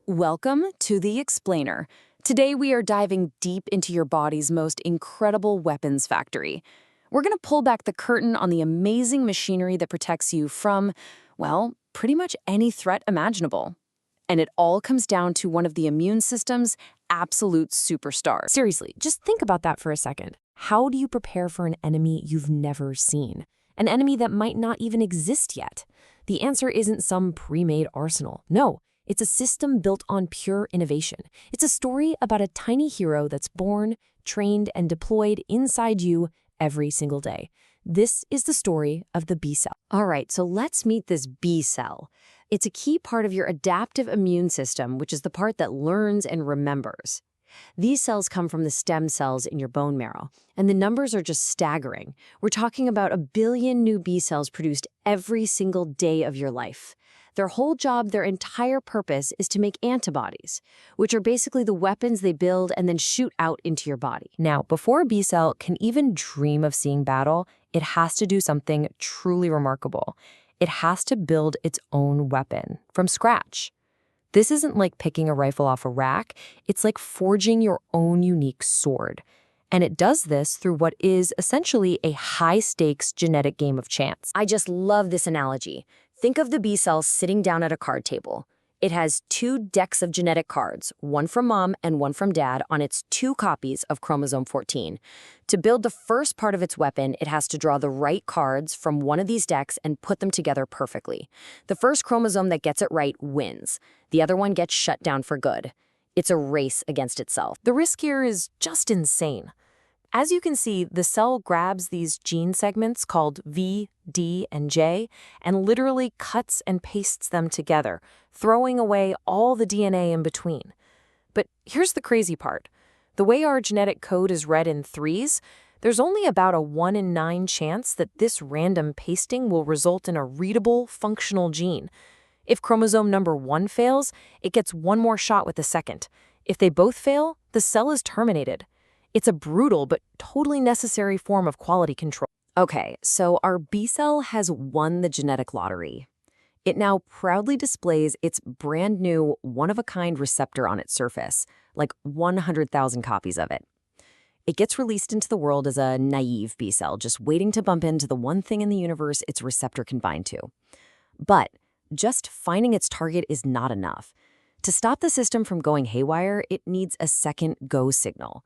Welcome to The Explainer. Today we are diving deep into your body's most incredible weapons factory. We're going to pull back the curtain on the amazing machinery that protects you from, well, pretty much any threat imaginable. And it all comes down to one of the immune system's absolute superstars. Seriously, just think about that for a second. How do you prepare for an enemy you've never seen? An enemy that might not even exist yet? The answer isn't some pre-made arsenal. No, it's a system built on pure innovation. It's a story about a tiny hero that's born, trained, and deployed inside you every single day. This is the story of the B cell. All right, so let's meet this B cell. It's a key part of your adaptive immune system, which is the part that learns and remembers. These cells come from the stem cells in your bone marrow, and the numbers are just staggering. We're talking about 1 billion new B cells produced every single day of your life. Their whole job, their entire purpose, is to make antibodies, which are basically the weapons they build and then shoot out into your body. Now, before a B cell can even dream of seeing battle, it has to do something truly remarkable. It has to build its own weapon from scratch. This isn't like picking a rifle off a rack. It's like forging your own unique sword. And it does this through what is essentially a high-stakes genetic game of chance. I just love this analogy. Think of the B cell sitting down at a card table. It has 2 decks of genetic cards, one from mom and one from dad, on its 2 copies of chromosome 14. To build the first part of its weapon, it has to draw the right cards from one of these decks and put them together perfectly. The first chromosome that gets it right wins. The other one gets shut down for good. It's a race against itself. The risk here is just insane. As you can see, the cell grabs these gene segments called V, D, and J and literally cuts and pastes them together, throwing away all the DNA in between. But here's the crazy part. The way our genetic code is read in 3s, there's only about a 1 in 9 chance that this random pasting will result in a readable, functional gene. If chromosome number 1 fails, it gets one more shot with the second. If they both fail, the cell is terminated. It's a brutal but totally necessary form of quality control. Okay, so our B cell has won the genetic lottery. It now proudly displays its brand new one-of-a-kind receptor on its surface, like 100,000 copies of it. It gets released into the world as a naive B cell, just waiting to bump into the one thing in the universe its receptor can bind to. But just finding its target is not enough. To stop the system from going haywire, it needs a second go signal.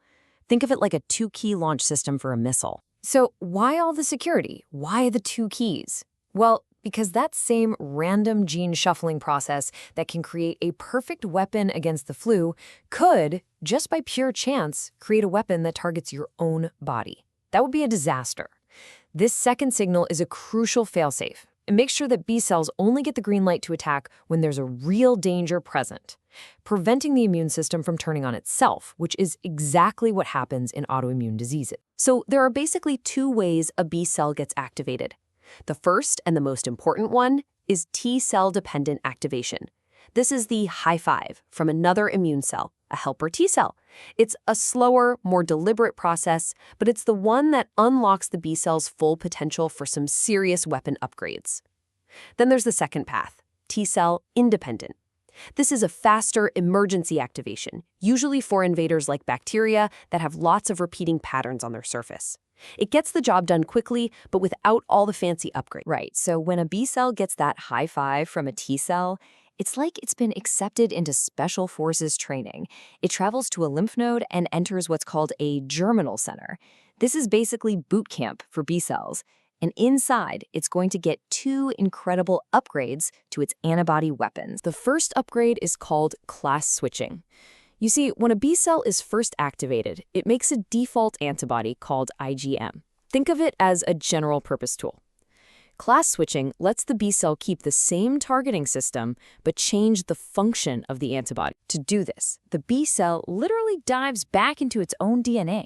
Think of it like a 2-key launch system for a missile. So why all the security? Why the 2 keys? Well, because that same random gene shuffling process that can create a perfect weapon against the flu could, just by pure chance, create a weapon that targets your own body. That would be a disaster. This second signal is a crucial failsafe. It makes sure that B cells only get the green light to attack when there's a real danger present, preventing the immune system from turning on itself, which is exactly what happens in autoimmune diseases. So there are basically 2 ways a B cell gets activated. The first and the most important one is T cell-dependent activation. This is the high five from another immune cell, a helper T cell. It's a slower, more deliberate process, but it's the one that unlocks the B cell's full potential for some serious weapon upgrades. Then there's the second path, T cell independent. This is a faster emergency activation, usually for invaders like bacteria that have lots of repeating patterns on their surface. It gets the job done quickly, but without all the fancy upgrades. Right, so when a B cell gets that high five from a T cell, it's like it's been accepted into special forces training. It travels to a lymph node and enters what's called a germinal center. This is basically boot camp for B cells. And inside, it's going to get 2 incredible upgrades to its antibody weapons. The first upgrade is called class switching. You see, when a B cell is first activated, it makes a default antibody called IgM. Think of it as a general-purpose tool. Class switching lets the B cell keep the same targeting system, but change the function of the antibody. To do this, the B cell literally dives back into its own DNA,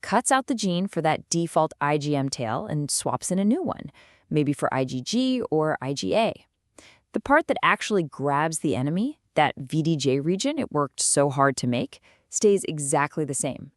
cuts out the gene for that default IgM tail, and swaps in a new one, maybe for IgG or IgA. The part that actually grabs the enemy, that VDJ region it worked so hard to make, stays exactly the same.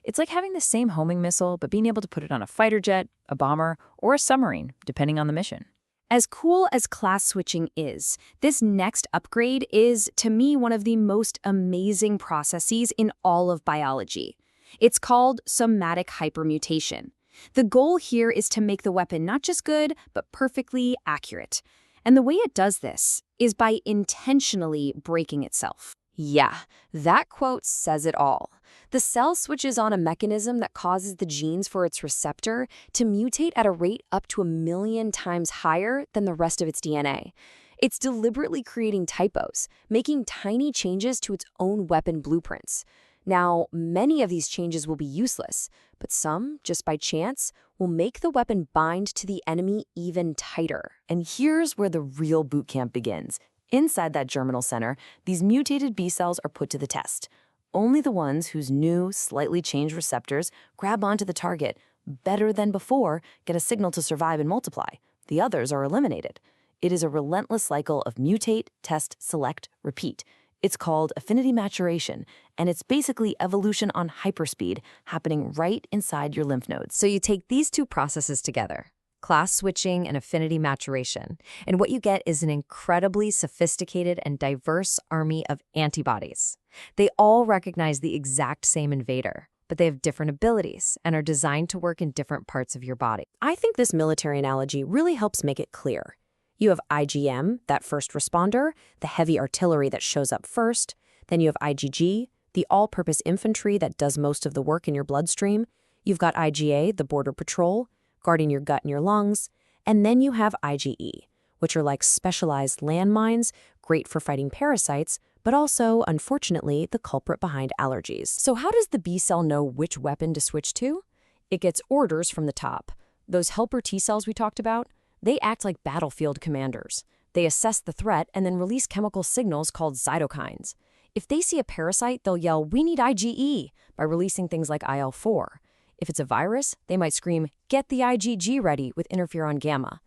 It's like having the same homing missile, but being able to put it on a fighter jet, a bomber, or a submarine, depending on the mission. As cool as class switching is, this next upgrade is, to me, one of the most amazing processes in all of biology. It's called somatic hypermutation. The goal here is to make the weapon not just good, but perfectly accurate. And the way it does this is by intentionally breaking itself. Yeah, that quote says it all. The cell switches on a mechanism that causes the genes for its receptor to mutate at a rate up to 1,000,000 times higher than the rest of its DNA. It's deliberately creating typos, making tiny changes to its own weapon blueprints. Now, many of these changes will be useless, but some, just by chance, will make the weapon bind to the enemy even tighter. And here's where the real boot camp begins. Inside that germinal center, these mutated B cells are put to the test. Only the ones whose new, slightly changed receptors grab onto the target better than before get a signal to survive and multiply. The others are eliminated. It is a relentless cycle of mutate, test, select, repeat. It's called affinity maturation, and it's basically evolution on hyperspeed happening right inside your lymph nodes. So you take these two processes together, class switching and affinity maturation, and what you get is an incredibly sophisticated and diverse army of antibodies. They all recognize the exact same invader, but they have different abilities and are designed to work in different parts of your body. I think this military analogy really helps make it clear. You have IgM, that first responder, the heavy artillery that shows up first. Then you have IgG, the all-purpose infantry that does most of the work in your bloodstream. You've got IgA, the border patrol, guarding your gut and your lungs. And then you have IgE, which are like specialized landmines, great for fighting parasites, but also, unfortunately, the culprit behind allergies. So how does the B cell know which weapon to switch to? It gets orders from the top. Those helper T cells we talked about, they act like battlefield commanders. They assess the threat and then release chemical signals called cytokines. If they see a parasite, they'll yell, "We need IgE," by releasing things like IL-4. If it's a virus, they might scream, "Get the IgG ready," with interferon gamma.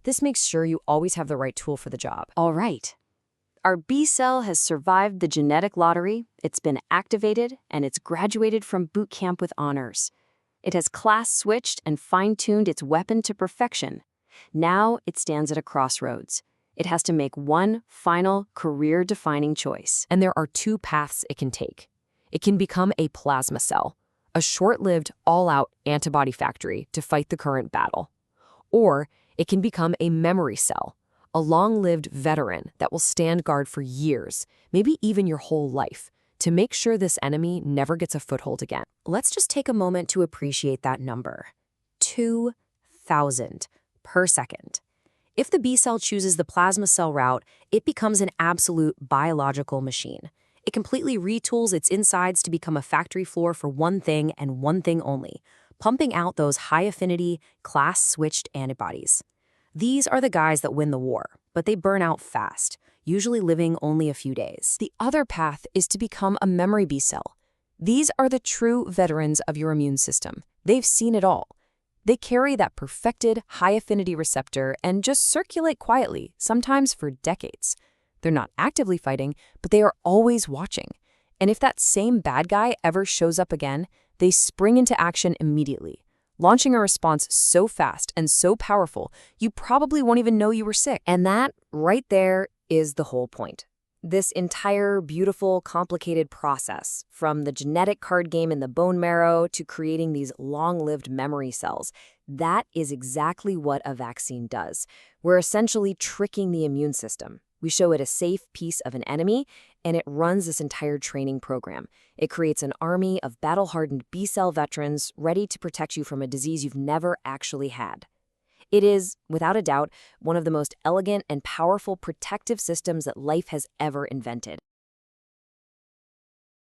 This makes sure you always have the right tool for the job. All right. Our B cell has survived the genetic lottery, it's been activated, and it's graduated from boot camp with honors. It has class switched and fine-tuned its weapon to perfection. Now it stands at a crossroads. It has to make one final career-defining choice. And there are two paths it can take. It can become a plasma cell, a short-lived, all-out antibody factory to fight the current battle. Or it can become a memory cell, a long-lived veteran that will stand guard for years, maybe even your whole life, to make sure this enemy never gets a foothold again. Let's just take a moment to appreciate that number. 2,000 per second. If the B cell chooses the plasma cell route, it becomes an absolute biological machine. It completely retools its insides to become a factory floor for one thing and one thing only, pumping out those high-affinity, class-switched antibodies. These are the guys that win the war, but they burn out fast, usually living only a few days. The other path is to become a memory B cell. These are the true veterans of your immune system. They've seen it all. They carry that perfected high-affinity receptor and just circulate quietly, sometimes for decades. They're not actively fighting, but they are always watching. And if that same bad guy ever shows up again, they spring into action immediately, launching a response so fast and so powerful, you probably won't even know you were sick. And that, right there, is the whole point. This entire beautiful, complicated process, from the genetic card game in the bone marrow to creating these long-lived memory cells, that is exactly what a vaccine does. We're essentially tricking the immune system. We show it a safe piece of an enemy, and it runs this entire training program. It creates an army of battle-hardened B-cell veterans ready to protect you from a disease you've never actually had. It is, without a doubt, one of the most elegant and powerful protective systems that life has ever invented.